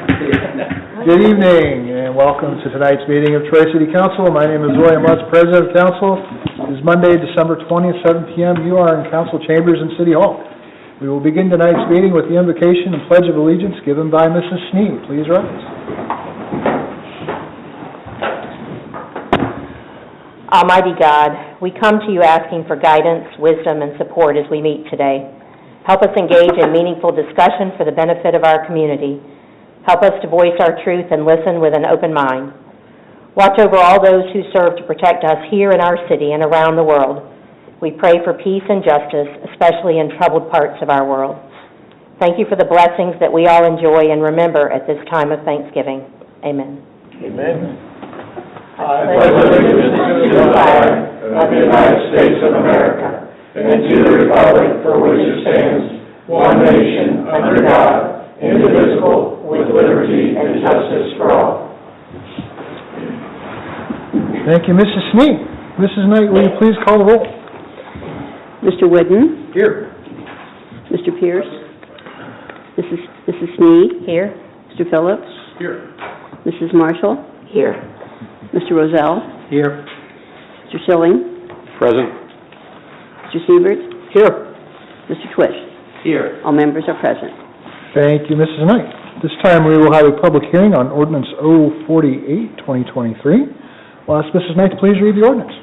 Good evening, and welcome to tonight's meeting of Troy City Council. My name is William Lutz, President of Council. It is Monday, December 20th, 7 p.m. You are in Council Chambers in City Hall. We will begin tonight's meeting with the invocation and Pledge of Allegiance given by Mrs. Snee. Please rise. Almighty God, we come to you asking for guidance, wisdom, and support as we meet today. Help us engage in meaningful discussion for the benefit of our community. Help us to voice our truth and listen with an open mind. Watch over all those who serve to protect us here in our city and around the world. We pray for peace and justice, especially in troubled parts of our world. Thank you for the blessings that we all enjoy and remember at this time of Thanksgiving. Amen. Amen. I pledge allegiance to the flag of the United States of America and to the republic for which it stands, one nation, under God, indivisible, with liberty and justice for all. Thank you, Mrs. Snee. Mrs. Knight, will you please call the roll? Mr. Wooden? Here. Mr. Pierce? Mrs. Snee? Here. Mr. Phillips? Here. Mrs. Marshall? Here. Mr. Rozelle? Here. Mr. Schilling? Present. Mr. Siebert? Here. Mr. Twist? Here. All members are present. Thank you, Mrs. Knight. This time we will have a public hearing on Ordinance 048, 2023. I'll ask Mrs. Knight to please read the ordinance.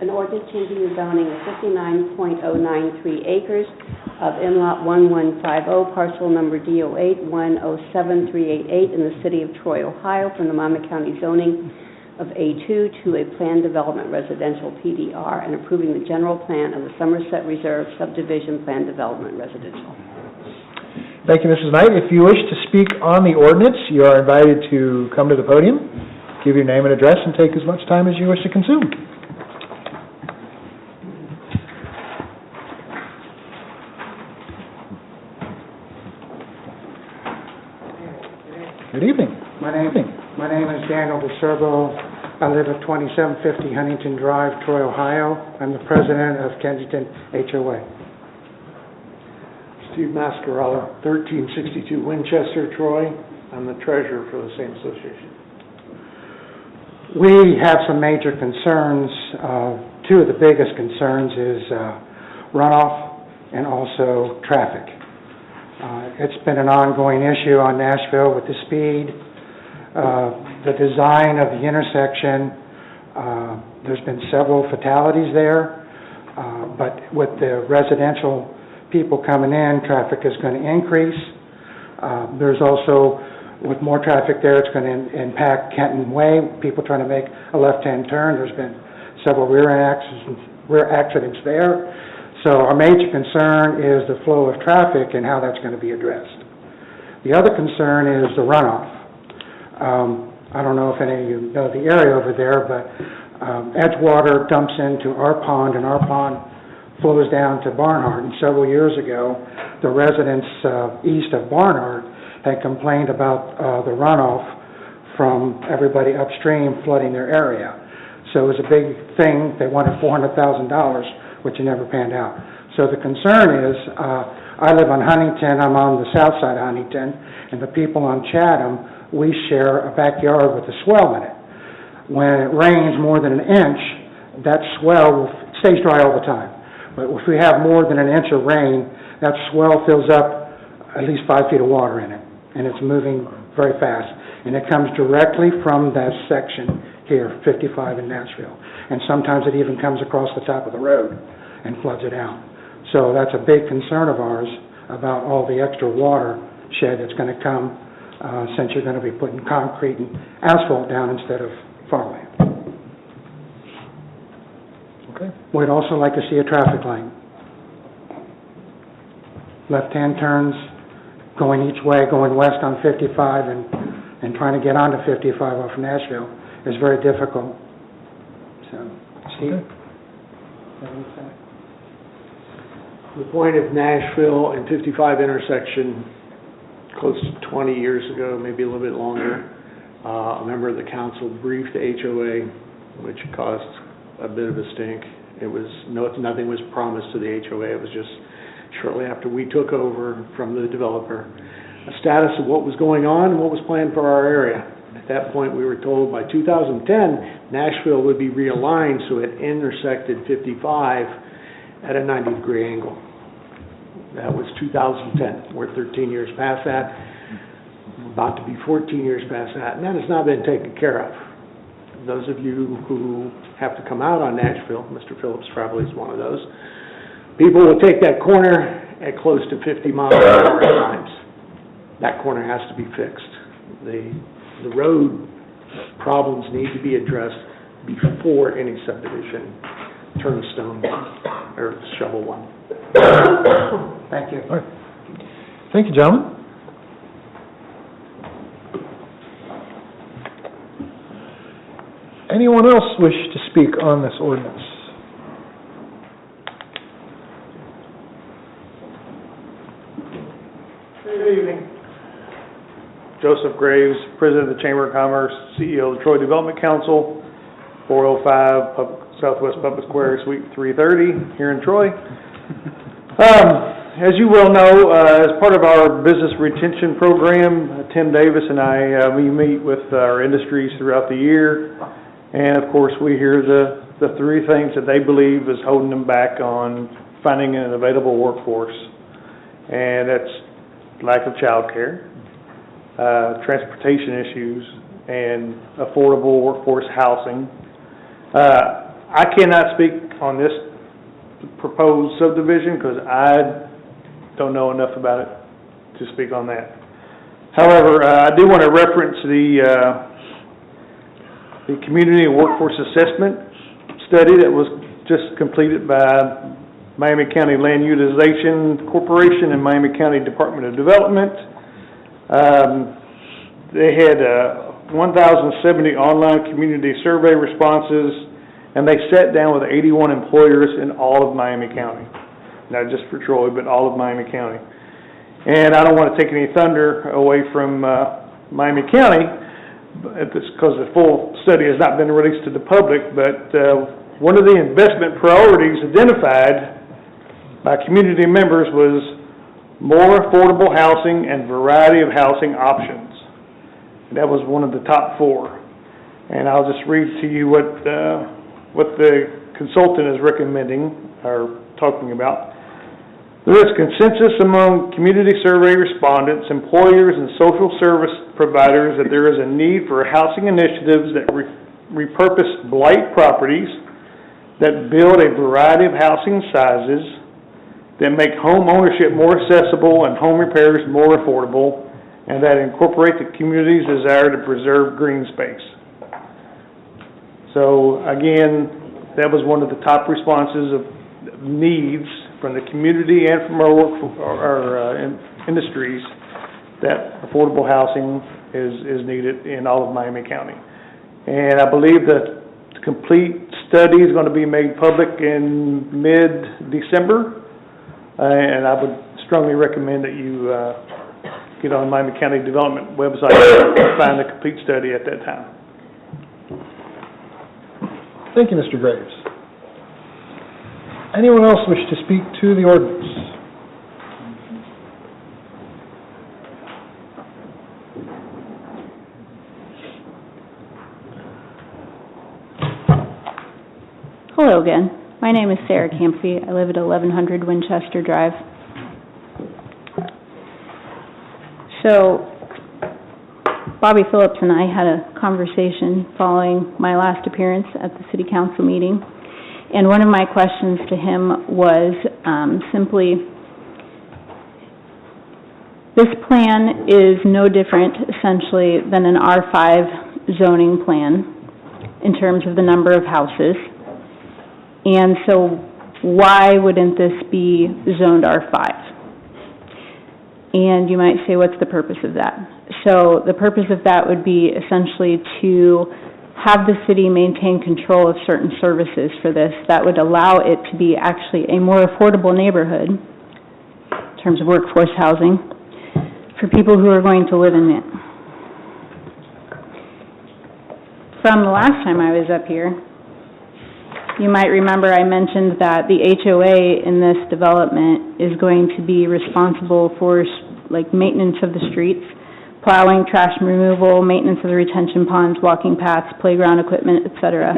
An ordinance changing the zoning of 59.093 acres of M-Lot 1150, parcel number D08 107388 in the city of Troy, Ohio, from the Monmouth County zoning of A2 to a planned development residential PDR, and approving the general plan of the Somerset Reserve Subdivision Plan Development Residential. Thank you, Mrs. Knight. If you wish to speak on the ordinance, you are invited to come to the podium, give your name and address, and take as much time as you wish to consume. Good evening. My name is Daniel DeSerbo. I live at 2750 Huntington Drive, Troy, Ohio. I'm the president of Kensington HOA. Steve Mascarella, 1362 Winchester, Troy. I'm the treasurer for the same association. We have some major concerns. Two of the biggest concerns is runoff and also traffic. It's been an ongoing issue on Nashville with the speed, the design of the intersection. There's been several fatalities there, but with the residential people coming in, traffic is going to increase. There's also, with more traffic there, it's going to impact Kenton Way, people trying to make a left-hand turn. There's been several rear accidents there. So our major concern is the flow of traffic and how that's going to be addressed. The other concern is the runoff. I don't know if any of you know the area over there, but Edgewater dumps into our pond, and our pond flows down to Barnhart. And several years ago, the residents east of Barnhart had complained about the runoff from everybody upstream flooding their area. So it was a big thing. They wanted $400,000, which never panned out. So the concern is, I live on Huntington, I'm on the south side of Huntington, and the people on Chatham, we share a backyard with a swell in it. When it rains more than an inch, that swell stays dry all the time. But if we have more than an inch of rain, that swell fills up at least 5 feet of water in it, and it's moving very fast. And it comes directly from that section here, 55 in Nashville. And sometimes it even comes across the top of the road and floods it out. So that's a big concern of ours about all the extra water shed that's going to come since you're going to be putting concrete and asphalt down instead of farmland. Okay. We'd also like to see a traffic light. Left-hand turns going each way, going west on 55 and trying to get onto 55 off Nashville is very difficult. So, Steve? Okay. The point of Nashville and 55 intersection, close to 20 years ago, maybe a little bit longer, A member of the council briefed the HOA, which caused a bit of a stink. Nothing was promised to the HOA. It was just shortly after we took over from the developer, a status of what was going on and what was planned for our area. At that point, we were told by 2010, Nashville would be realigned so it intersected 55 at a 90-degree angle. That was 2010. We're 13 years past that, about to be 14 years past that, and that has not been taken care of. Those of you who have to come out on Nashville, Mr. Phillips probably is one of those, people will take that corner at close to 50 miles an hour at times. That corner has to be fixed. The road problems need to be addressed before any subdivision turns stone or shovel one. Thank you. All right. Thank you, gentlemen. Anyone else wish to speak on this ordinance? Good evening. Joseph Graves, President of the Chamber of Commerce, CEO of the Troy Development Council, 405 Southwest Public Square, Suite 330, here in Troy. As you well know, as part of our business retention program, Tim Davis and I, we meet with our industries throughout the year, and of course we hear the three things that they believe is holding them back on finding an available workforce, and that's lack of child care, transportation issues, and affordable workforce housing. I cannot speak on this proposed subdivision because I don't know enough about it to speak on that. However, I do want to reference the Community and Workforce Assessment study that was just completed by Miami County Land Utilization Corporation and Miami County Department of Development. They had 1,070 online community survey responses, and they sat down with 81 employers in all of Miami County. Not just for Troy, but all of Miami County. And I don't want to take any thunder away from Miami County, because the full study has not been released to the public, but one of the investment priorities identified by community members was more affordable housing and variety of housing options. That was one of the top four. And I'll just read to you what the consultant is recommending or talking about. There is consensus among community survey respondents, employers, and social service providers that there is a need for housing initiatives that repurpose blight properties, that build a variety of housing sizes, that make home ownership more accessible and home repairs more affordable, and that incorporate the community's desire to preserve green space. So again, that was one of the top responses of needs from the community and from our industries, that affordable housing is needed in all of Miami County. And I believe the complete study is going to be made public in mid-December, and I would strongly recommend that you get on the Miami County Development website and find the complete study at that time. Thank you, Mr. Graves. Anyone else wish to speak to the ordinance? Hello again. My name is Sarah Campy. I live at 1100 Winchester Drive. So, Bobby Phillips and I had a conversation following my last appearance at the City Council meeting, and one of my questions to him was simply, this plan is no different, essentially, than an R5 zoning plan in terms of the number of houses. And so why wouldn't this be zoned R5? And you might say, what's the purpose of that? So the purpose of that would be essentially to have the city maintain control of certain services for this that would allow it to be actually a more affordable neighborhood in terms of workforce housing for people who are going to live in it. from the last time I was up here. You might remember I mentioned that the HOA in this development is going to be responsible for, like, maintenance of the streets, plowing, trash removal, maintenance of the retention ponds, walking paths, playground equipment, et cetera.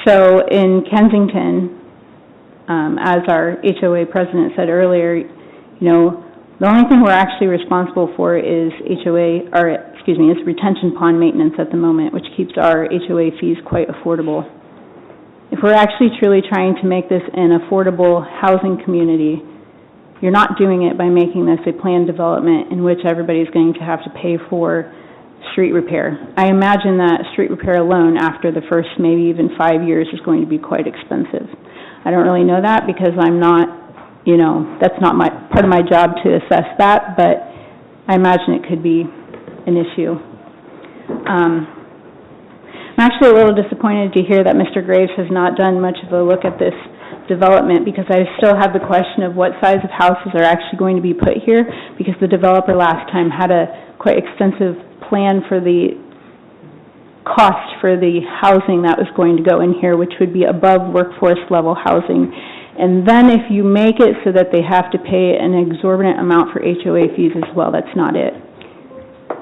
So in Kensington, as our HOA president said earlier, you know, the only thing we're actually responsible for is is retention pond maintenance at the moment, which keeps our HOA fees quite affordable. If we're actually truly trying to make this an affordable housing community, you're not doing it by making this a planned development in which everybody's going to have to pay for street repair. I imagine that street repair alone, after the first maybe even 5 years, is going to be quite expensive. I don't really know that because I'm not, you know, that's not part of my job to assess that, but I imagine it could be an issue. I'm actually a little disappointed to hear that Mr. Graves has not done much of a look at this development, because I still have the question of what size of houses are actually going to be put here, because the developer last time had a quite extensive plan for the cost for the housing that was going to go in here, which would be above workforce level housing. And then if you make it so that they have to pay an exorbitant amount for HOA fees as well, that's not it.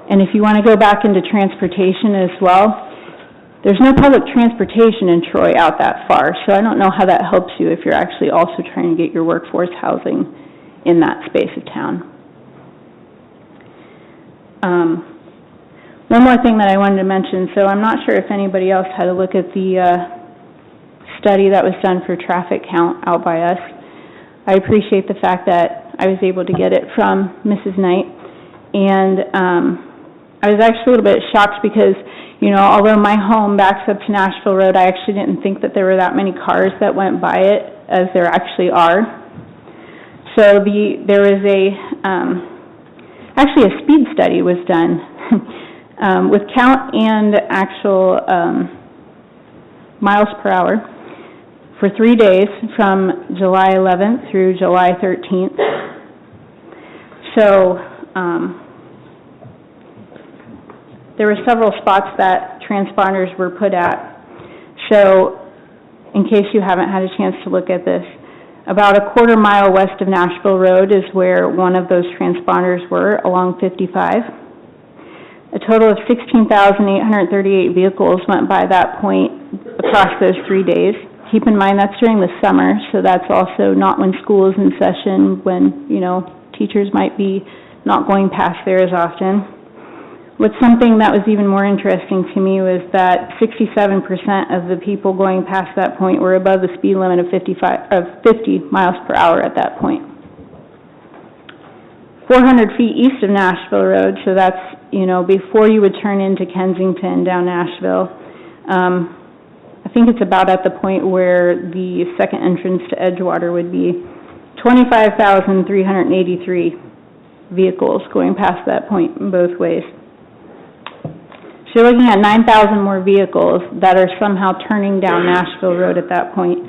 And if you want to go back into transportation as well, there's no public transportation in Troy out that far, so I don't know how that helps you if you're actually also trying to get your workforce housing in that space of town. One more thing that I wanted to mention, so I'm not sure if anybody else had a look at the study that was done for traffic count out by us. I appreciate the fact that I was able to get it from Mrs. Knight, and I was actually a little bit shocked because, you know, although my home backs up to Nashville Road, I actually didn't think that there were that many cars that went by it as there actually are. So there was actually a speed study was done with count and actual miles per hour for 3 days from July 11th through July 13th. So there were several spots that transponders were put at. So in case you haven't had a chance to look at this, about a quarter mile west of Nashville Road is where one of those transponders were, along 55. A total of 16,838 vehicles went by that point across those 3 days. Keep in mind that's during the summer, so that's also not when school is in session, when, you know, teachers might be not going past there as often. What's something that was even more interesting to me was that 67% of the people going past that point were above the speed limit of 50 miles per hour at that point. 400 feet east of Nashville Road, so that's, you know, before you would turn into Kensington down Nashville. I think it's about at the point where the second entrance to Edgewater would be 25,383 vehicles going past that point in both ways. So you're looking at 9,000 more vehicles that are somehow turning down Nashville Road at that point.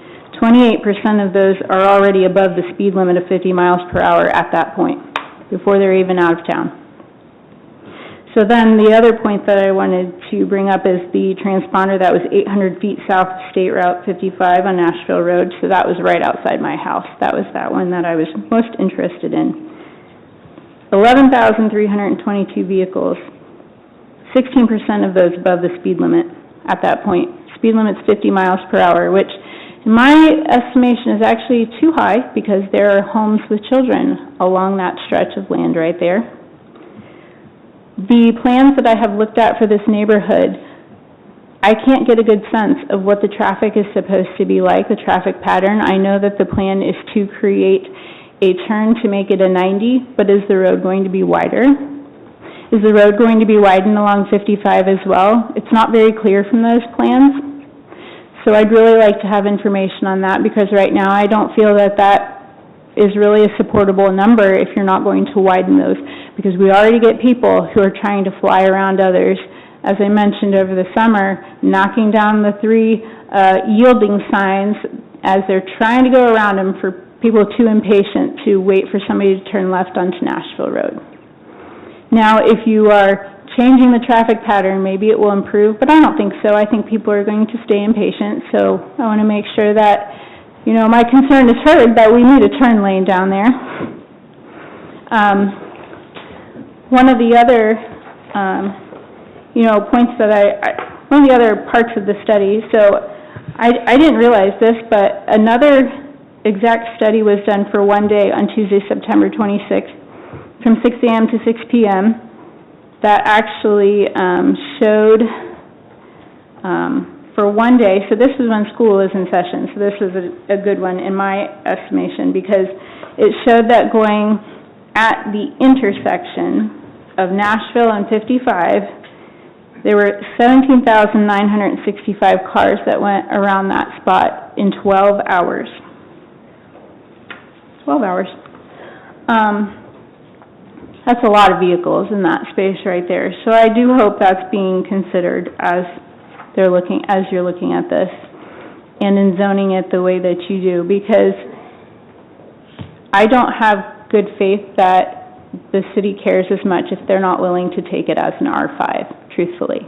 28% of those are already above the speed limit of 50 miles per hour at that point, before they're even out of town. So then the other point that I wanted to bring up is the transponder that was 800 feet south of State Route 55 on Nashville Road, so that was right outside my house. That was that one that I was most interested in. 11,322 vehicles. 16% of those above the speed limit at that point. Speed limit's 50 miles per hour, which in my estimation is actually too high because there are homes with children along that stretch of land right there. The plans that I have looked at for this neighborhood, I can't get a good sense of what the traffic is supposed to be like, the traffic pattern. I know that the plan is to create a turn to make it a 90, but is the road going to be wider? Is the road going to be widened along 55 as well? It's not very clear from those plans. So I'd really like to have information on that, because right now I don't feel that that is really a supportable number if you're not going to widen those, because we already get people who are trying to fly around others. As I mentioned over the summer, knocking down the 3 yielding signs as they're trying to go around them for people too impatient to wait for somebody to turn left onto Nashville Road. Now, if you are changing the traffic pattern, maybe it will improve, but I don't think so. I think people are going to stay impatient, so I want to make sure that, you know, my concern is heard, that we need a turn lane down there. One of the other, points that one of the other parts of the study, so I didn't realize this, but another exact study was done for one day on Tuesday, September 26th, from 6 a.m. to 6 p.m., that actually showed for one day, so this is when school is in session, so this is a good one in my estimation, because it showed that going at the intersection of Nashville and 55, there were 17,965 cars that went around that spot in 12 hours. 12 hours. That's a lot of vehicles in that space right there. So I do hope that's being considered as you're looking at this, and in zoning it the way that you do, because I don't have good faith that the city cares as much if they're not willing to take it as an R5, truthfully.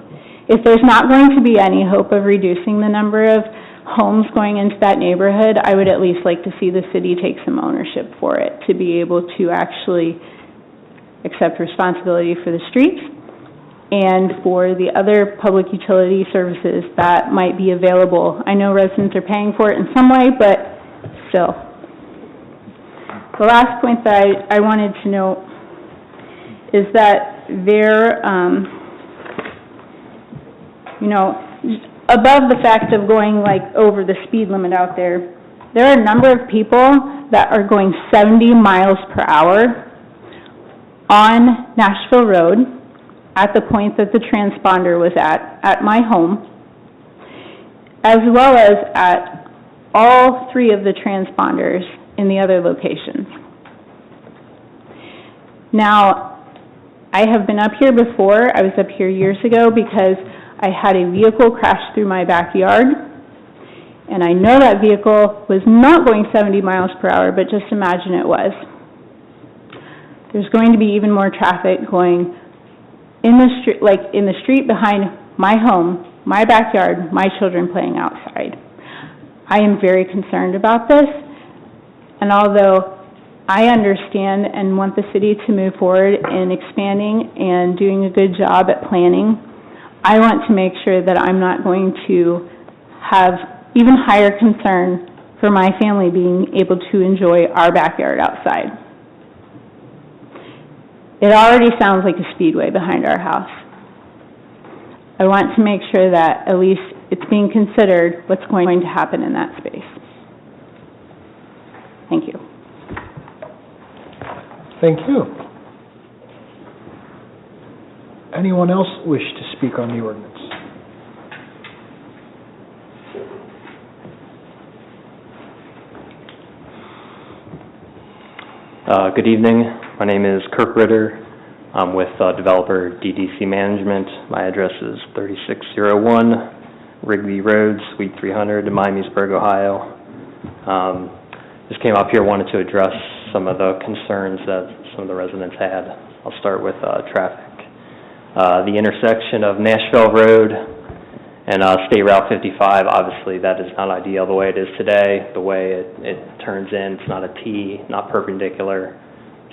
If there's not going to be any hope of reducing the number of homes going into that neighborhood, I would at least like to see the city take some ownership for it, to be able to actually accept responsibility for the streets and for the other public utility services that might be available. I know residents are paying for it in some way, but still. The last point that I wanted to note is that there, above the fact of going like over the speed limit out there, there are a number of people that are going 70 miles per hour on Nashville Road at the point that the transponder was at my home, as well as at all three of the transponders in the other locations. Now, I have been up here before. I was up here years ago because I had a vehicle crash through my backyard, and I know that vehicle was not going 70 miles per hour, but just imagine it was. There's going to be even more traffic going in the street, like in the street behind my home, my backyard, my children playing outside. I am very concerned about this, and although I understand and want the city to move forward in expanding and doing a good job at planning, I want to make sure that I'm not going to have even higher concern for my family being able to enjoy our backyard outside. It already sounds like a speedway behind our house. I want to make sure that at least it's being considered what's going to happen in that space. Thank you. Thank you. Anyone else wish to speak on the ordinance? Good evening. My name is Kirk Ritter. I'm with developer DDC Management. My address is 3601 Rigby Road, Suite 300 in Miamisburg, Ohio. Just came up here, wanted to address some of the concerns that some of the residents had. I'll start with traffic. The intersection of Nashville Road and State Route 55, obviously that is not ideal the way it is today. The way it turns in, it's not a T, not perpendicular.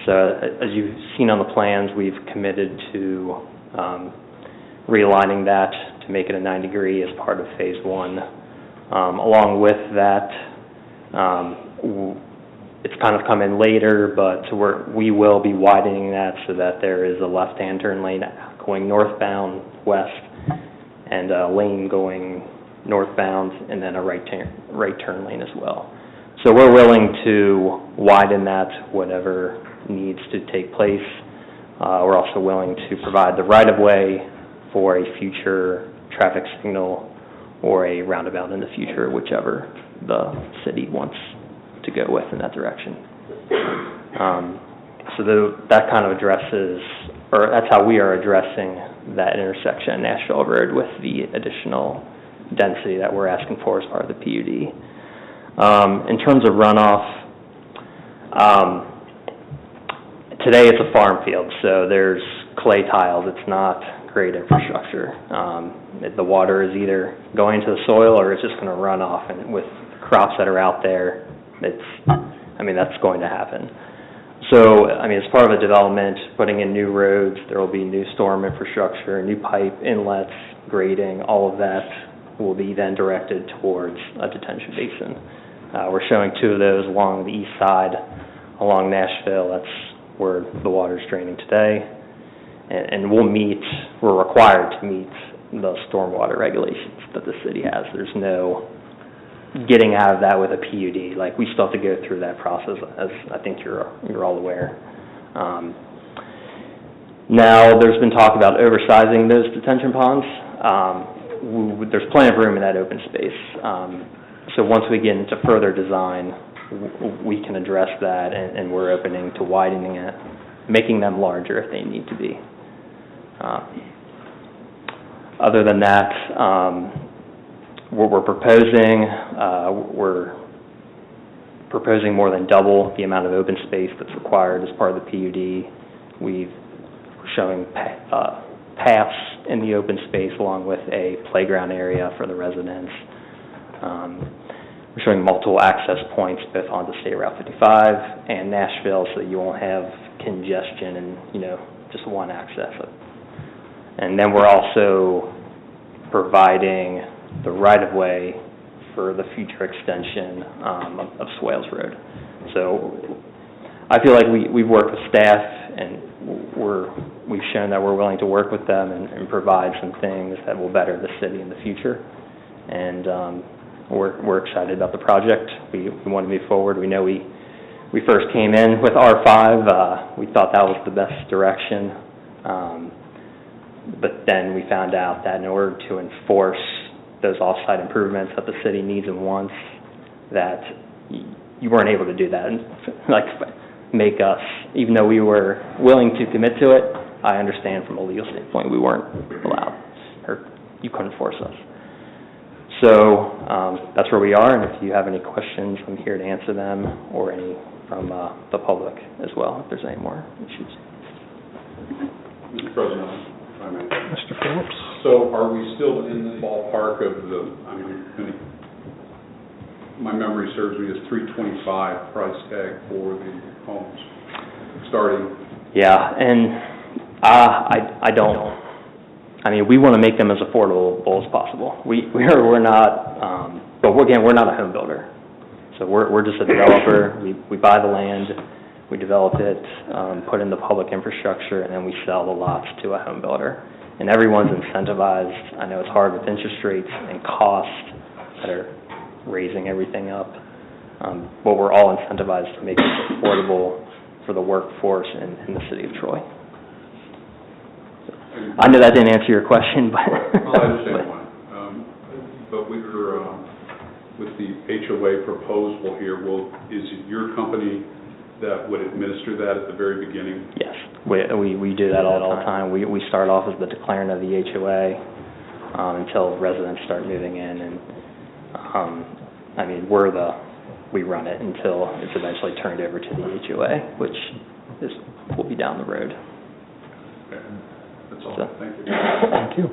So as you've seen on the plans, we've committed to realigning that to make it a 90-degree as part of Phase 1. Along with that, it's kind of come in later, but we will be widening that so that there is a left-hand turn lane going northbound, west, and a lane going northbound, and then a right turn lane as well. So we're willing to widen that, whatever needs to take place. We're also willing to provide the right-of-way for a future traffic signal or a roundabout in the future, whichever the city wants to go with in that direction. So that kind of addresses, or that's how we are addressing that intersection in Nashville Road with the additional density that we're asking for as part of the PUD. In terms of runoff, today it's a farm field, so there's clay tiles. It's not great infrastructure. The water is either going to the soil or it's just going to run off, and with crops that are out there, that's going to happen. So, as part of a development, putting in new roads, there will be new storm infrastructure, new pipe inlets, grading, all of that will be then directed towards a detention basin. We're showing 2 of those along the east side, along Nashville. That's where the water's draining today. And we're required to meet the stormwater regulations that the city has. There's no getting out of that with a PUD. Like, we still have to go through that process, as I think you're all aware. Now, there's been talk about oversizing those detention ponds. There's plenty of room in that open space. So once we get into further design, we can address that, and we're opening to widening it, making them larger if they need to be. Other than that, what we're proposing more than double the amount of open space that's required as part of the PUD. We're showing paths in the open space along with a playground area for the residents. We're showing multiple access points both onto State Route 55 and Nashville, so that you won't have congestion and, just one access. And then we're also providing the right-of-way for the future extension of Swales Road. So I feel like we've worked with staff, and we've shown that we're willing to work with them and provide some things that will better the city in the future. And we're excited about the project. We want to move forward. We know we first came in with R5. We thought that was the best direction. But then we found out that in order to enforce those off-site improvements that the city needs and wants, that you weren't able to do that and make us, even though we were willing to commit to it, I understand from a legal standpoint we weren't allowed, or you couldn't force us. So that's where we are, and if you have any questions, I'm here to answer them, or any from the public as well, if there's any more issues. Mr. President, if I may. Mr. Phillips? So are we still in the ballpark of my memory serves me as $325 price tag for the homes starting? Yeah, and I don't. We want to make them as affordable as possible. We're not, but again, we're not a home builder. So we're just a developer. We buy the land, we develop it, put in the public infrastructure, and then we sell the lots to a home builder. And everyone's incentivized. I know it's hard with interest rates and costs that are raising everything up, but we're all incentivized to make it affordable for the workforce in the city of Troy. I know that didn't answer your question, but... Well, I understand why. But we were, with the HOA proposal here, is it your company that would administer that at the very beginning? Yes, we do that all the time. We start off as the declarant of the HOA until residents start moving in, and we run it until it's eventually turned over to the HOA, which will be down the road. Okay. That's all. So. Thank you. Thank you.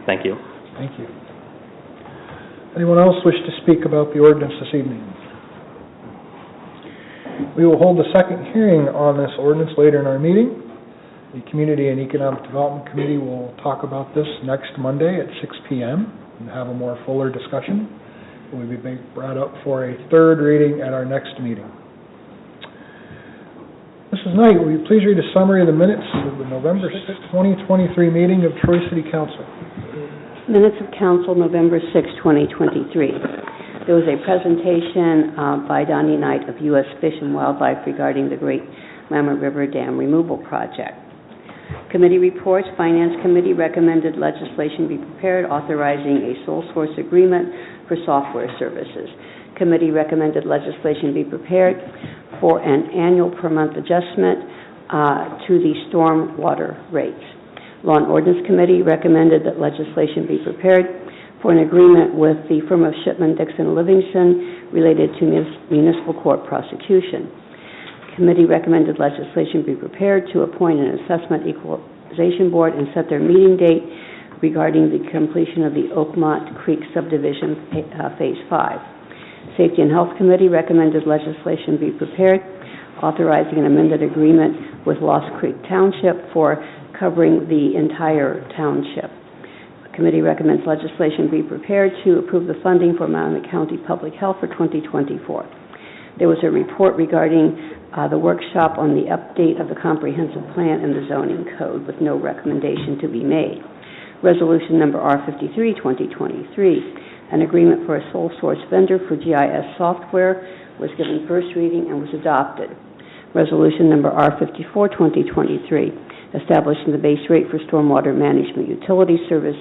Thank you. Thank you. Anyone else wish to speak about the ordinance this evening? We will hold a second hearing on this ordinance later in our meeting. The Community and Economic Development Committee will talk about this next Monday at 6 p.m. and have a more fuller discussion. It will be brought up for a third reading at our next meeting. Mrs. Knight, will you please read a summary of the minutes of the November 6, 2023 meeting of Troy City Council? Minutes of Council, November 6, 2023. There was a presentation by Donnie Knight of U.S. Fish and Wildlife regarding the Great Mammoth River Dam Removal Project. Committee reports. Finance Committee recommended legislation be prepared authorizing a sole source agreement for software services. Committee recommended legislation be prepared for an annual per month adjustment to the storm water rates. Law and Ordinance Committee recommended that legislation be prepared for an agreement with the firm of Shipman, Dixon, Livingston related to municipal court prosecution. Committee recommended legislation be prepared to appoint an assessment Revitalization Board and set their meeting date regarding the completion of the Oakmont Creek subdivision, Phase 5. Safety and Health Committee recommended legislation be prepared authorizing an amended agreement with Lost Creek Township for covering the entire township. The committee recommends legislation be prepared to approve the funding for Miami County Public Health for 2024. There was a report regarding the workshop on the update of the comprehensive plan and the zoning code with no recommendation to be made. Resolution number R53, 2023, an agreement for a sole source vendor for GIS software was given first reading and was adopted. Resolution number R54, 2023, establishing the base rate for stormwater management utility service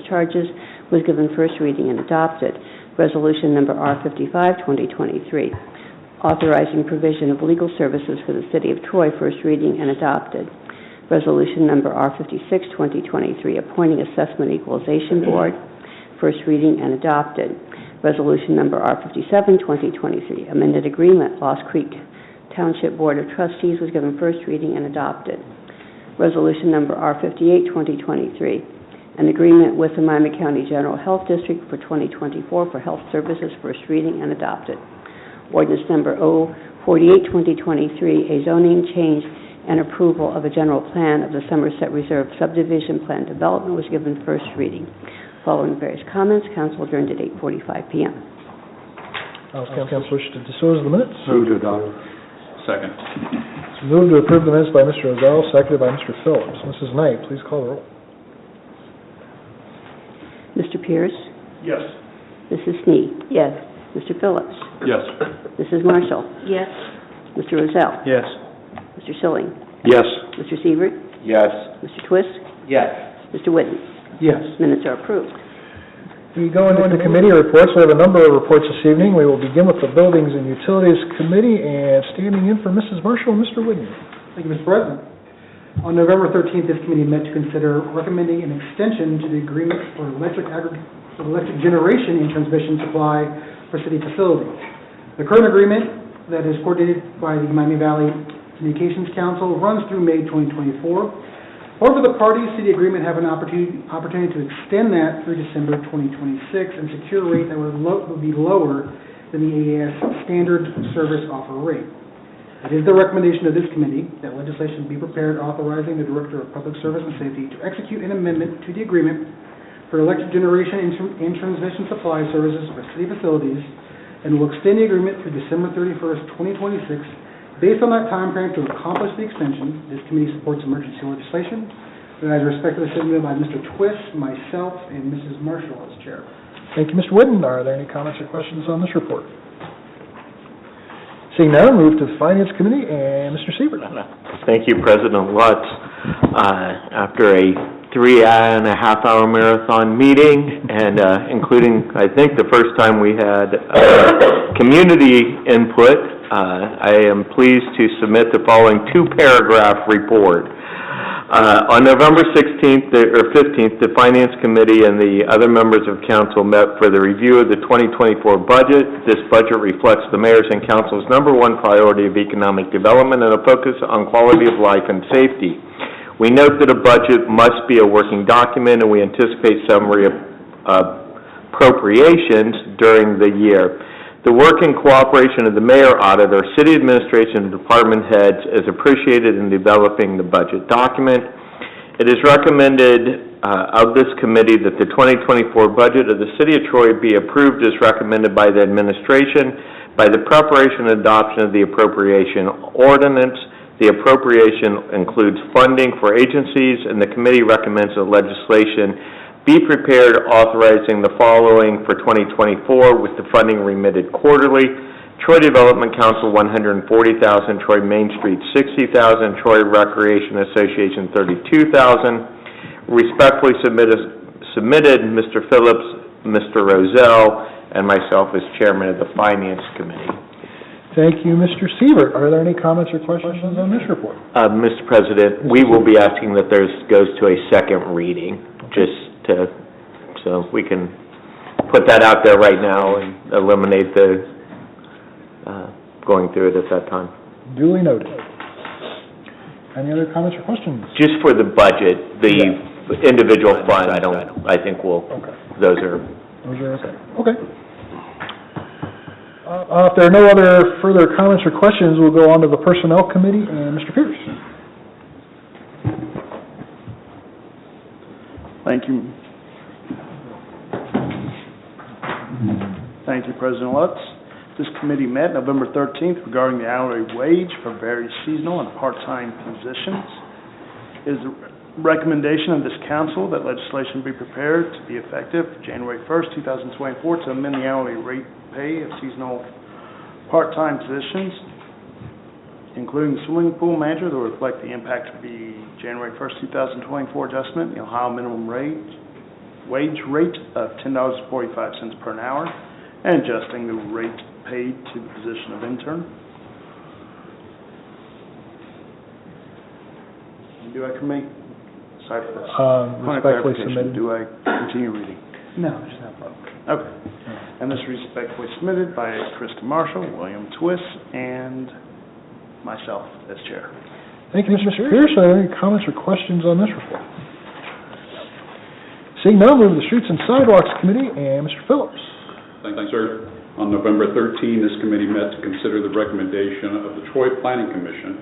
charges was given first reading and adopted. Resolution number R55, 2023, authorizing provision of legal services for the City of Troy, first reading and adopted. Resolution number R56, 2023, appointing Assessment Equalization Board, first reading and adopted. Resolution number R57, 2023, amended agreement, Lost Creek Township Board of Trustees was given first reading and adopted. Resolution number R58, 2023, an agreement with the Miami County General Health District for 2024 for health services, first reading and adopted. Ordinance number O48, 2023, a zoning change and approval of a general plan of the Somerset Reserve subdivision plan development was given first reading. Following various comments, council adjourned at 8:45 p.m. Council wish to dispose of the minutes? Move to adopt. Second. It's moved to approve the minutes by Mr. Rozell, seconded by Mr. Phillips. Mrs. Knight, please call the roll. Mr. Pierce? Yes. Mrs. Snee? Yes. Mr. Phillips? Yes. Mrs. Marshall? Yes. Mr. Rozell? Yes. Mr. Schilling? Yes. Mr. Sievert? Yes. Mr. Twist? Yes. Mr. Whitten? Yes. Minutes are approved. We go into committee reports. We have a number of reports this evening. We will begin with the Buildings and Utilities Committee, and standing in for Mrs. Marshall, Mr. Whitney. Thank you, Mr. President. On November 13th, this committee met to consider recommending an extension to the agreement for electric generation and transmission supply for city facilities. The current agreement that is coordinated by the Miami Valley Communications Council runs through May 2024. However, the parties to the agreement have an opportunity to extend that through December 2026 and secure a rate that would be lower than the AES standard service offer rate. It is the recommendation of this committee that legislation be prepared authorizing the Director of Public Service and Safety to execute an amendment to the agreement for electric generation and transmission supply services for city facilities and will extend the agreement through December 31st, 2026. Based on that time frame to accomplish the extension, this committee supports emergency legislation that is respectively submitted by Mr. Twist, myself, and Mrs. Marshall as chair. Thank you, Mr. Whitten. Are there any comments or questions on this report? Seeing none, move to the Finance Committee, and Mr. Sievert. Thank you, President Lutz. After a 3.5-hour marathon meeting, and including, I think, the first time we had community input, I am pleased to submit the following two-paragraph report. On November 16th or 15th, the Finance Committee and the other members of Council met for the review of the 2024 budget. This budget reflects the Mayor's and Council's #1 priority of economic development and a focus on quality of life and safety. We note that a budget must be a working document, and we anticipate summary appropriations during the year. The work and cooperation of the Mayor, Auditor, City Administration, and Department Heads is appreciated in developing the budget document. It is recommended of this committee that the 2024 budget of the City of Troy be approved as recommended by the Administration by the preparation and adoption of the appropriation ordinance. The appropriation includes funding for agencies, and the committee recommends that legislation be prepared authorizing the following for 2024 with the funding remitted quarterly. Troy Development Council, $140,000, Troy Main Street, $60,000, Troy Recreation Association, $32,000. Respectfully submitted Mr. Phillips, Mr. Rozell, and myself as chairman of the Finance Committee. Thank you, Mr. Sievert. Are there any comments or questions on this report? Mr. President, we will be asking that there goes to a second reading, so we can put that out there right now and eliminate the going through it at that time. Duly noted. Any other comments or questions? Just for the budget, the individual funds, I think Okay. those are... Those are okay. Okay. If there are no other further comments or questions, we'll go on to the Personnel Committee, and Mr. Pierce. Thank you. Thank you, President Lutz. This committee met November 13th regarding the hourly wage for various seasonal and part-time positions. It is the recommendation of this council that legislation be prepared to be effective January 1st, 2024, to amend the hourly rate pay of seasonal part-time positions, including the swimming pool manager, that will reflect the impact of the January 1st, 2024 adjustment, the Ohio minimum wage rate of $10.45 per hour, and adjusting the rate paid to the position of intern. Do I commit, sorry for this. Point of Respectfully clarification, submitted. do I continue reading? No, just that part. Okay. And this is respectfully submitted by Krista Marshall, William Twist, and myself as chair. Thank you, Mr. Pierce. Are there any comments or questions on this report? Seeing none, move to the Streets and Sidewalks Committee, and Mr. Phillips. Thank you, sir. On November 13, this committee met to consider the recommendation of the Troy Planning Commission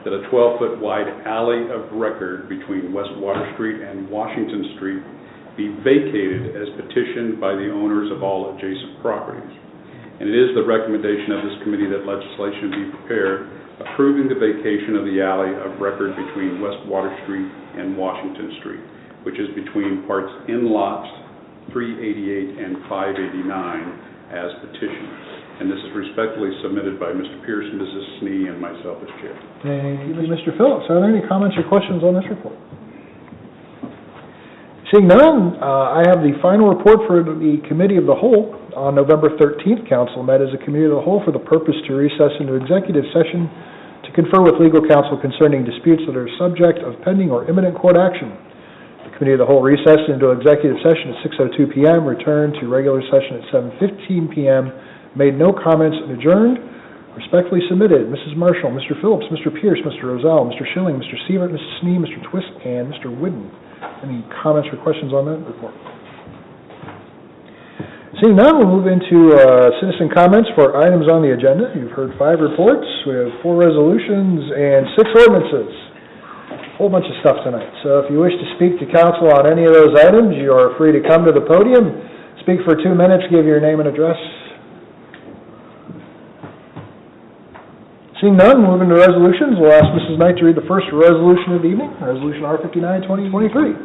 that a 12-foot wide alley of record between West Water Street and Washington Street be vacated as petitioned by the owners of all adjacent properties. And it is the recommendation of this committee that legislation be prepared approving the vacation of the alley of record between West Water Street and Washington Street, which is between parts in lots 388 and 589 as petitioned. And this is respectfully submitted by Mr. Pierce, Mrs. Snee, and myself as chair. Thank you, Mr. Phillips. Are there any comments or questions on this report? Seeing none, I have the final report for the Committee of the Whole. On November 13th, Council met as a Committee of the Whole for the purpose to recess into executive session to confer with legal counsel concerning disputes that are subject of pending or imminent court action. The Committee of the Whole recessed into executive session at 6:02 p.m., returned to regular session at 7:15 p.m., made no comments, and adjourned. Respectfully submitted, Mrs. Marshall, Mr. Phillips, Mr. Pierce, Mr. Rozell, Mr. Schilling, Mr. Sievert, Mrs. Snee, Mr. Twist, and Mr. Whidden. Any comments or questions on that report? Seeing none, we'll move into citizen comments for items on the agenda. You've heard 5 reports. We have 4 resolutions and 6 ordinances. A whole bunch of stuff tonight. So if you wish to speak to council on any of those items, you are free to come to the podium, speak for 2 minutes, give your name and address. Seeing none, moving to resolutions, we'll ask Mrs. Knight to read the first resolution of the evening, Resolution R-59, 2023.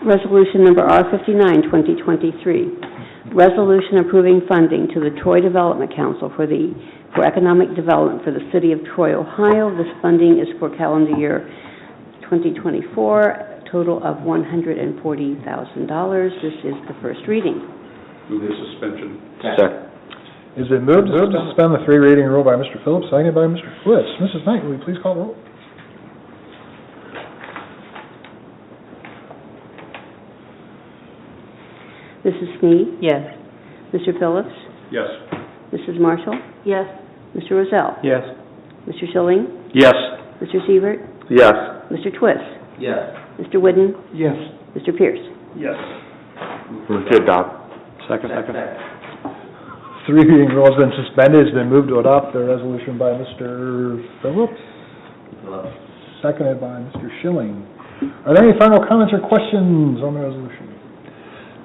Resolution number R-59, 2023. Resolution approving funding to the Troy Development Council for economic development for the city of Troy, Ohio. This funding is for calendar year 2024, a total of $140,000. This is the first reading. Move the suspension. Second. Is it moved to suspend the 3 reading rule by Mr. Phillips, seconded by Mr. Twist? Mrs. Knight, will you please call the roll? Mrs. Snee? Yes. Mr. Phillips? Yes. Mrs. Marshall? Yes. Mr. Rozell? Yes. Mr. Schilling? Yes. Mr. Sievert? Yes. Mr. Twist? Yes. Mr. Whidden? Yes. Mr. Pierce? Yes. Move to adopt. Second. 3 reading rule has been suspended. It's been moved to adopt the resolution by Mr. Phillips, seconded by Mr. Schilling. Are there any final comments or questions on the resolution?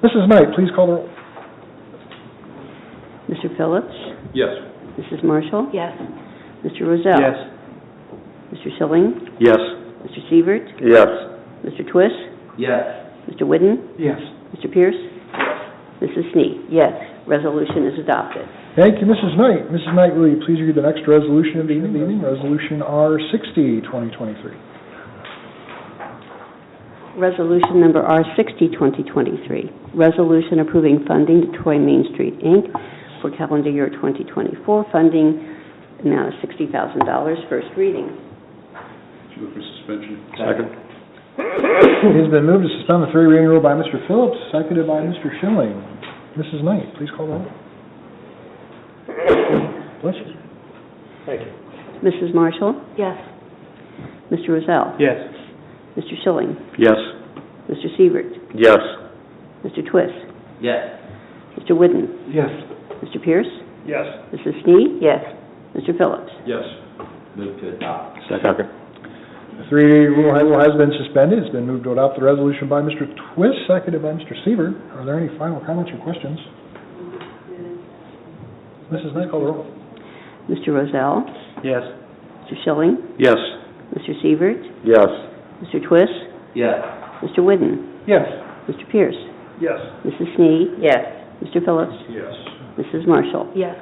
Mrs. Knight, please call the roll. Mr. Phillips? Yes. Mrs. Marshall? Yes. Mr. Rozell? Yes. Mr. Schilling? Yes. Mr. Sievert? Yes. Mr. Twist? Yes. Mr. Whidden? Yes. Mr. Pierce? Mrs. Snee? Yes. Resolution is adopted. Thank you, Mrs. Knight. Mrs. Knight, will you please read the next resolution of the evening, Resolution R-60, 2023. Resolution number R-60, 2023. Resolution approving funding to Troy Main Street, Inc. for calendar year 2024. Funding amount of $60,000. First reading. Move for suspension. Second. It has been moved to suspend the 3 reading rule by Mr. Phillips, seconded by Mr. Schilling. Mrs. Knight, please call the roll. Bless you. Thank you. Mrs. Marshall? Yes. Mr. Rozell? Yes. Mr. Schilling? Yes. Mr. Sievert? Yes. Mr. Twist? Yes. Mr. Whidden? Yes. Mr. Pierce? Yes. Mrs. Snee? Yes. Mr. Phillips? Yes. Move to adopt. Second. The three-reading rule has been suspended. It's been moved to adopt the resolution by Mr. Twist, seconded by Mr. Sievert. Are there any final comments or questions? Mrs. Knight, call the roll. Mr. Rozell? Yes. Mr. Schilling? Yes. Mr. Sievert? Yes. Mr. Twist? Yes. Mr. Whidden? Yes. Mr. Pierce? Yes. Mrs. Snee? Yes. Mr. Phillips? Yes. Mrs. Marshall? Yes.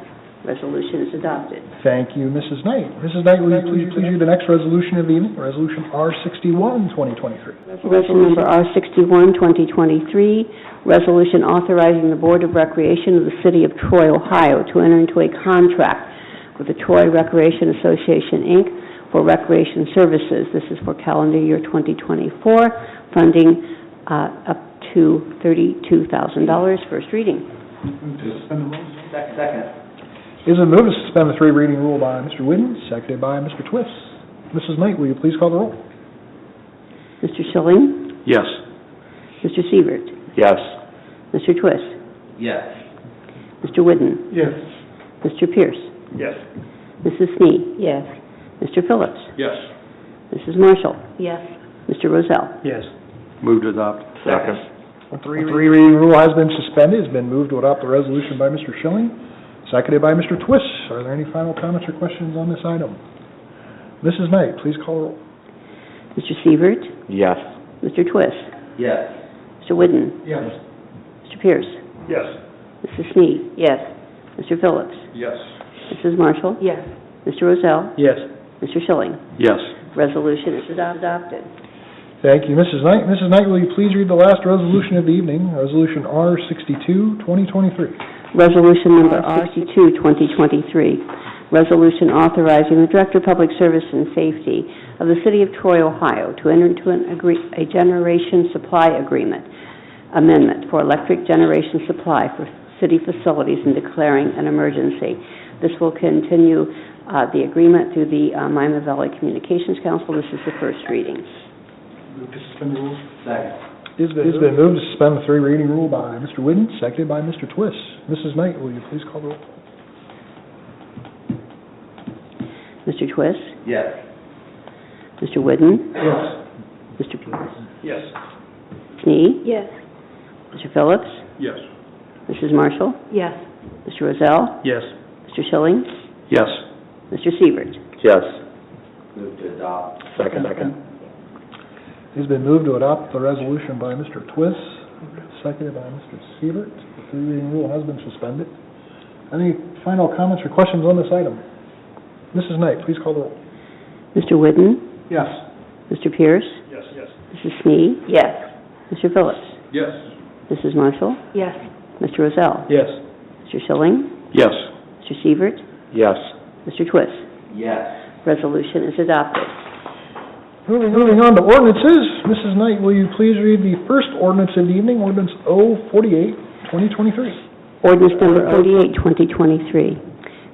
Resolution is adopted. Thank you, Mrs. Knight. Mrs. Knight, will you please read the next resolution of the evening, Resolution R61, 2023? Resolution number R61, 2023, resolution authorizing the Board of Recreation of the City of Troy, Ohio, to enter into a contract with the Troy Recreation Association, Inc. for recreation services. This is for calendar year 2024, funding up to $32,000. First reading. Second. It has been moved to suspend the three-reading rule by Mr. Whidden, seconded by Mr. Twist. Mrs. Knight, will you please call the roll? Mr. Schilling? Yes. Mr. Sievert? Yes. Mr. Twist? Yes. Mr. Whidden? Yes. Mr. Pierce? Yes. Mrs. Snee? Yes. Mr. Phillips? Yes. Mrs. Marshall? Yes. Mr. Rozell? Yes. Move to adopt. Second. The three-reading rule has been suspended. It's been moved to adopt the resolution by Mr. Schilling, seconded by Mr. Twist. Are there any final comments or questions on this item? Mrs. Knight, please call the roll. Mr. Sievert? Yes. Mr. Twist? Yes. Mr. Whidden? Yes. Mr. Pierce? Yes. Mrs. Snee? Yes. Mr. Phillips? Yes. Mrs. Marshall? Yes. Mr. Rozell? Yes. Mr. Schilling? Yes. Resolution is adopted. Thank you, Mrs. Knight. Mrs. Knight, will you please read the last resolution of the evening, Resolution R62, 2023? Resolution number R62, 2023, resolution authorizing the Director of Public Service and Safety of the City of Troy, Ohio, to enter into a generation supply agreement amendment for electric generation supply for city facilities and declaring an emergency. This will continue the agreement through the Miami Valley Communications Council. This is the first reading. Move to suspend the rules. Second. It's been moved to suspend the three-reading rule by Mr. Whidden, seconded by Mr. Twist. Mrs. Knight, will you please call the roll? Mr. Twist? Yes. Mr. Whidden? Yes. Mr. Pierce? Yes. Snee? Yes. Mr. Phillips? Yes. Mrs. Marshall? Yes. Mr. Rozell? Yes. Mr. Schilling? Yes. Mr. Sievert? Yes. Move to adopt. Second. It's been moved to adopt the resolution by Mr. Twist, seconded by Mr. Sievert. The three-reading rule has been suspended. Any final comments or questions on this item? Mrs. Knight, please call the roll. Mr. Whidden? Yes. Mr. Pierce? Yes. Yes. Mrs. Snee? Yes. Mr. Phillips? Yes. Mrs. Marshall? Yes. Mr. Rozell? Yes. Mr. Schilling? Yes. Mr. Sievert? Yes. Mr. Twist? Yes. Resolution is adopted. Moving on to ordinances, Mrs. Knight, will you please read the first ordinance of the evening, Ordinance 048, 2023? Ordinance number 48, 2023.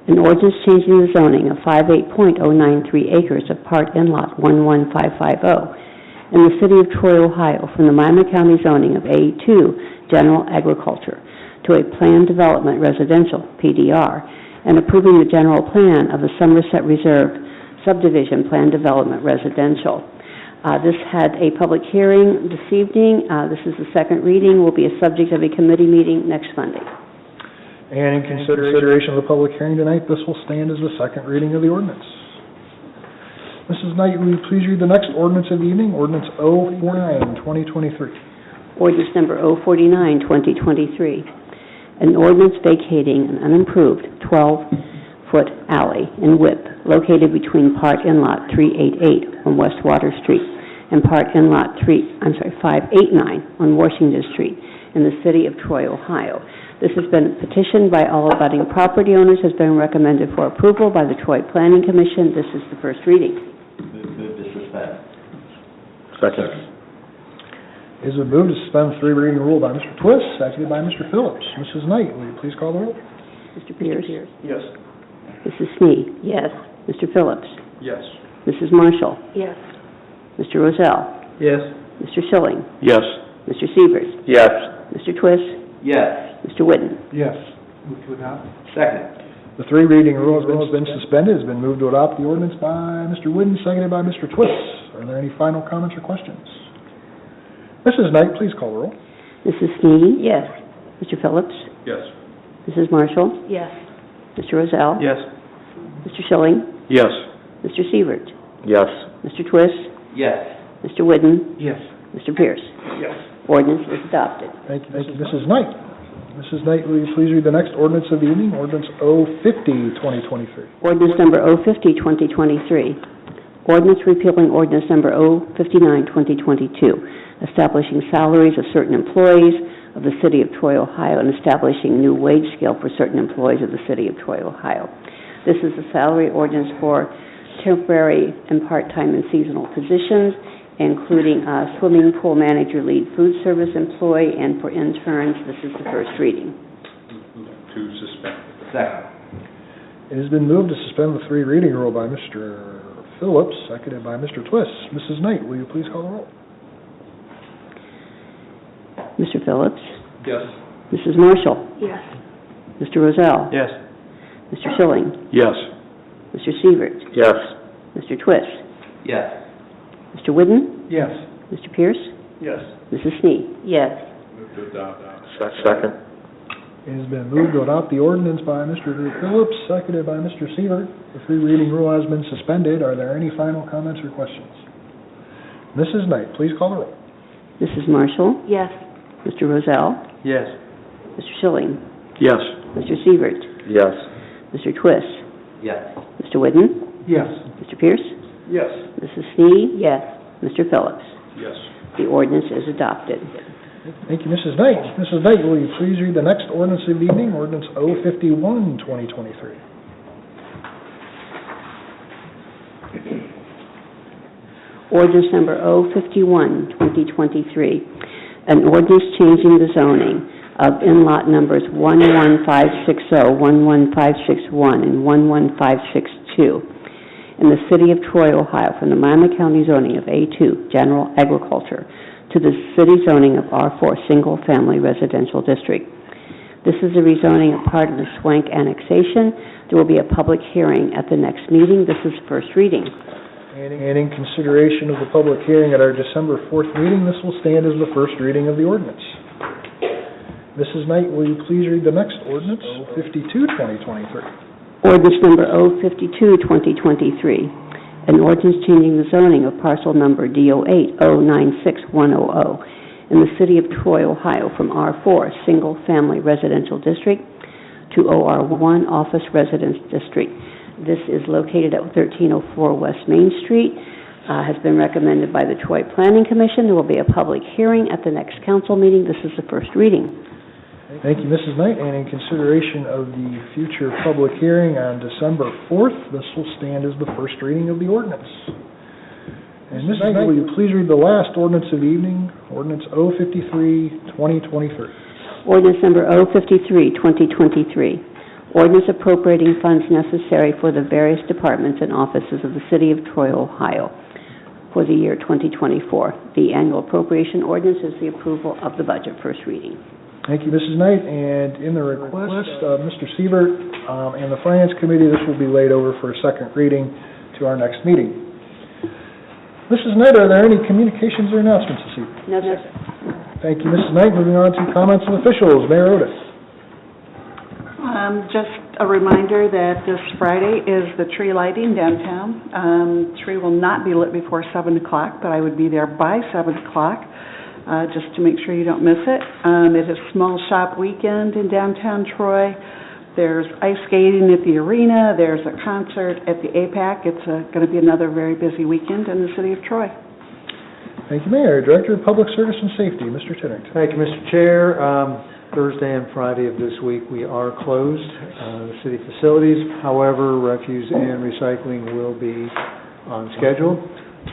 An ordinance changing the zoning of 58.093 acres of Part in Lot 11550 in the city of Troy, Ohio, from the Miami County zoning of A2, General Agriculture, to a Planned Development Residential, PDR, and approving the general plan of the Somerset Reserve Subdivision Plan Development Residential. This had a public hearing this evening. This is the second reading, will be a subject of a committee meeting next Monday. And in consideration of the public hearing tonight, this will stand as the second reading of the ordinance. Mrs. Knight, will you please read the next ordinance of the evening, Ordinance 049, 2023? Ordinance number 049, 2023. An ordinance vacating an unimproved 12-foot alley in width located between Part in Lot 388 on West Water Street and Part in Lot 589 on Washington Street in the city of Troy, Ohio. This has been petitioned by all abutting property owners, has been recommended for approval by the Troy Planning Commission. This is the first reading. Move to suspend. Second. It has been moved to suspend the three-reading rule by Mr. Twist, seconded by Mr. Phillips. Mrs. Knight, will you please call the roll? Mr. Pierce? Yes. Mrs. Snee? Yes. Mr. Phillips? Yes. Mrs. Marshall? Yes. Mr. Rozell? Yes. Mr. Schilling? Yes. Mr. Sievers? Yes. Mr. Twist? Yes. Mr. Whitten? Yes. Move to adopt. Second. The three reading rule has been suspended. It's been moved to adopt the ordinance by Mr. Whidden, seconded by Mr. Twist. Are there any final comments or questions? Mrs. Knight, please call the roll. Mrs. Snee? Yes. Mr. Phillips? Yes. Mrs. Marshall? Yes. Mr. Rozell? Yes. Mr. Schilling? Yes. Mr. Sievert? Yes. Mr. Twist? Yes. Mr. Whidden? Yes. Mr. Pierce? Yes. Ordinance is adopted. Thank you, Mrs. Knight. Mrs. Knight, will you please read the next ordinance of the evening, ordinance O50, 2023? Ordinance number O50, 2023. Ordinance repealing ordinance number O59, 2022, establishing salaries of certain employees of the City of Troy, Ohio, and establishing new wage scale for certain employees of the City of Troy, Ohio. This is a salary ordinance for temporary and part-time and seasonal positions, including swimming pool manager, lead food service employee, and for interns. This is the first reading. To suspend. Second. It has been moved to suspend the three reading rule by Mr. Phillips, seconded by Mr. Twist. Mrs. Knight, will you please call the roll? Mr. Phillips? Yes. Mrs. Marshall? Yes. Mr. Rozell? Yes. Mr. Schilling? Yes. Mr. Sievert? Yes. Mr. Twist? Yes. Mr. Whidden? Yes. Mr. Pierce? Yes. Mrs. Snee? Yes. Move to adopt. Second. It has been moved to adopt the ordinance by Mr. Phillips, seconded by Mr. Sievert. The three reading rule has been suspended. Are there any final comments or questions? Mrs. Knight, please call the roll. Mrs. Marshall? Yes. Mr. Rozell? Yes. Mr. Schilling? Yes. Mr. Sievert? Yes. Mr. Twist? Yes. Mr. Whidden? Yes. Mr. Pierce? Yes. Mrs. Snee? Yes. Mr. Phillips? Yes. The ordinance is adopted. Thank you, Mrs. Knight. Mrs. Knight, will you please read the next ordinance of the evening, ordinance O51, 2023? Ordinance number O51, 2023, an ordinance changing the zoning of in-lot numbers 11560, 11561, and 11562 in the City of Troy, Ohio, from the Miami County zoning of A2, General Agriculture, to the city zoning of R4, Single Family Residential District. This is a rezoning of part of the Swank annexation. There will be a public hearing at the next meeting. This is first reading. And in consideration of the public hearing at our December 4th meeting, this will stand as the first reading of the ordinance. Mrs. Knight, will you please read the next ordinance, O52, 2023? Ordinance number O52, 2023, an ordinance changing the zoning of parcel number DO8 096100 in the City of Troy, Ohio, from R4, Single Family Residential District, to OR1, Office Residence District. This is located at 1304 West Main Street, has been recommended by the Troy Planning Commission. There will be a public hearing at the next council meeting. This is the first reading. Thank you, Mrs. Knight. And in consideration of the future public hearing on December 4th, this will stand as the first reading of the ordinance. And Mrs. Knight, will you please read the last ordinance of the evening, ordinance O53, 2023? Ordinance number O53, 2023. Ordinance appropriating funds necessary for the various departments and offices of the City of Troy, Ohio for the year 2024. The annual appropriation ordinance is the approval of the budget, first reading. Thank you, Mrs. Knight. And in the request of Mr. Sievert and the Finance Committee, this will be laid over for a second reading to our next meeting. Mrs. Knight, are there any communications or announcements this evening? No, sir. Thank you, Mrs. Knight. Moving on to comments of officials. Mayor Otis. Just a reminder that this Friday is the tree lighting downtown. Tree will not be lit before 7 o'clock, but I would be there by 7 o'clock, just to make sure you don't miss it. It is small shop weekend in downtown Troy. There's ice skating at the arena. There's a concert at the APAC. It's going to be another very busy weekend in the city of Troy. Thank you, Mayor. Director of Public Service and Safety, Mr. Tinnington. Thank you, Mr. Chair. Thursday and Friday of this week, we are closed, the city facilities. However, refuse and recycling will be on schedule.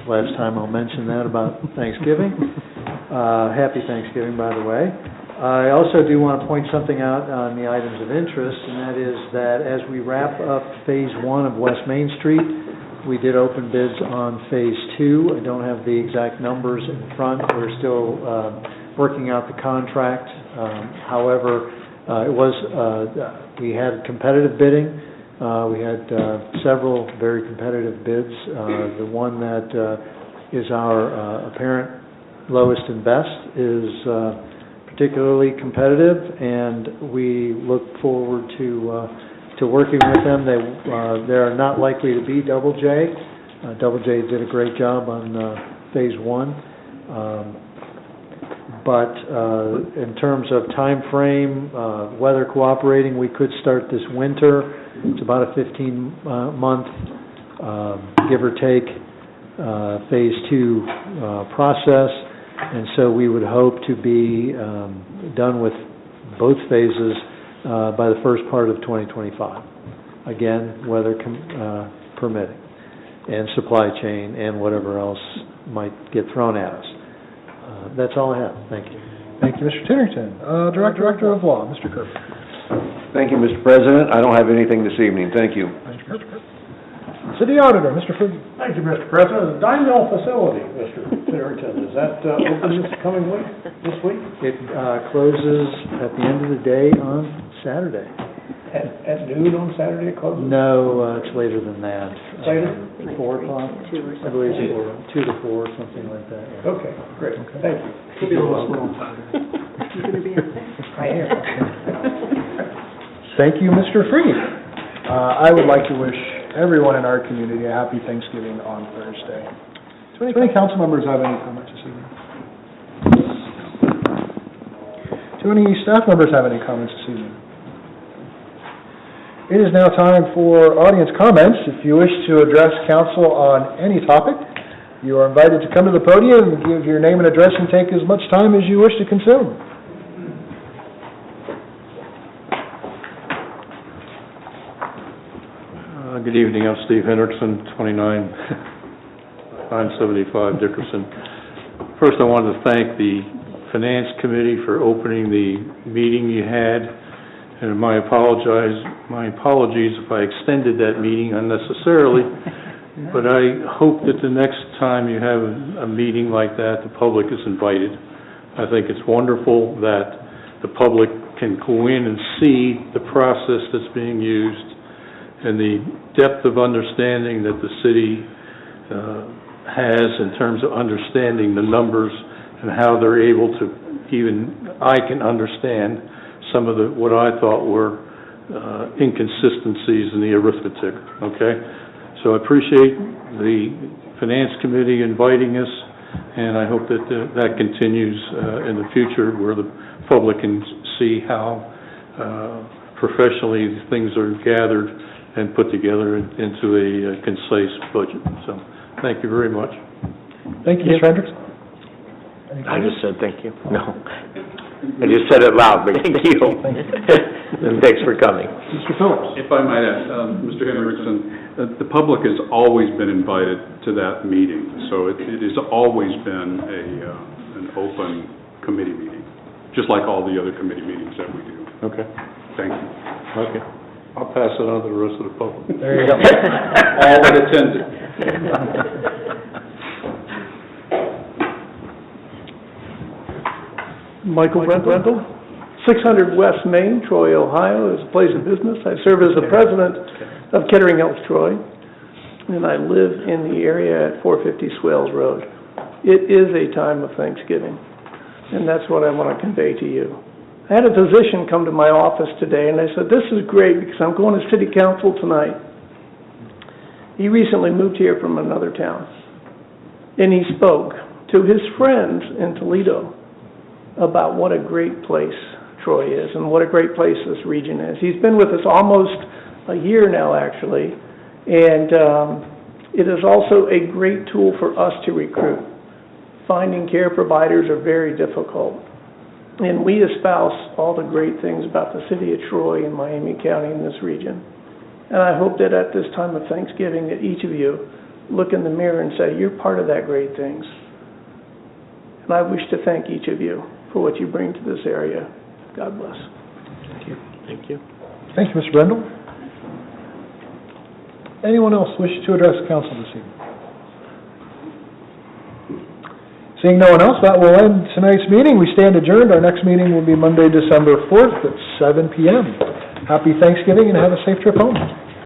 Last time I'll mention that about Thanksgiving. Happy Thanksgiving, by the way. I also do want to point something out on the items of interest, and that is that as we wrap up Phase 1 of West Main Street, We did open bids on Phase 2. I don't have the exact numbers in front. We're still working out the contract. However, we had competitive bidding. We had several very competitive bids. The one that is our apparent lowest and best is particularly competitive, and we look forward to working with them. They are not likely to be Double J. Double J did a great job on Phase 1. But in terms of time frame, weather cooperating, we could start this winter. It's about a 15-month, give or take, Phase 2 process, and so we would hope to be done with both phases by the first part of 2025. Again, weather permitting, and supply chain, and whatever else might get thrown at us. That's all I have. Thank you. Thank you, Mr. Titterton. Director of Law, Mr. Kirk. Thank you, Mr. President. I don't have anything this evening. Thank you. City Auditor, Mr. Frieden. Thank you, Mr. President. The Dime Mill facility, Mr. Titterton, is that open this coming week, this week? It closes at the end of the day on Saturday. At noon on Saturday it closes? No, it's later than that. Later? 4 o'clock? I believe it's 2 to 4, something like that. Yeah. Okay, great. Thank you. Could be a little slow on Saturday. You're going to be in there. I am. Thank you, Mr. Freed. I would like to wish everyone in our community a happy Thanksgiving on Thursday. Do any council members have any comments this evening? Do any staff members have any comments this evening? It is now time for audience comments. If you wish to address council on any topic, you are invited to come to the podium and give your name and address and take as much time as you wish to consume. Good evening, I'm Steve Hendrickson, 975 Dickerson. First, I wanted to thank the Finance Committee for opening the meeting you had, and my apologies if I extended that meeting unnecessarily, but I hope that the next time you have a meeting like that, the public is invited. I think it's wonderful that the public can go in and see the process that's being used and the depth of understanding that the city has in terms of understanding the numbers and how they're able to, even I can understand some of what I thought were inconsistencies in the arithmetic, okay? So I appreciate the Finance Committee inviting us, and I hope that that continues in the future where the public can see how professionally things are gathered and put together into a concise budget. So, thank you very much. Thank you, Mr. Hendricks. I just said thank you. No. I just said it loudly. Thank you. And thanks for coming. Mr. Phillips. If I might add, Mr. Hendrickson, the public has always been invited to that meeting, so it has always been an open committee meeting, just like all the other committee meetings that we do. Okay. Thank you. Okay. I'll pass it on to the rest of the public. There you go. All that attended. Michael Rental, 600 West Main, Troy, Ohio, is a place of business. I serve as the president of Kettering Health Troy, and I live in the area at 450 Swales Road. It is a time of Thanksgiving, and that's what I want to convey to you. I had a physician come to my office today, and I said, this is great because I'm going to city council tonight. He recently moved here from another town, and he spoke to his friends in Toledo about what a great place Troy is and what a great place this region is. He's been with us almost a year now, actually, and it is also a great tool for us to recruit. Finding care providers are very difficult. And we espouse all the great things about the city of Troy and Miami County in this region. And I hope that at this time of Thanksgiving that each of you look in the mirror and say, you're part of that great things. And I wish to thank each of you for what you bring to this area. God bless. Thank you. Thank you. Thank you, Mr. Brendel. Anyone else wish to address council this evening? Seeing no one else, that will end tonight's meeting. We stand adjourned. Our next meeting will be Monday, December 4th at 7 p.m. Happy Thanksgiving and have a safe trip home.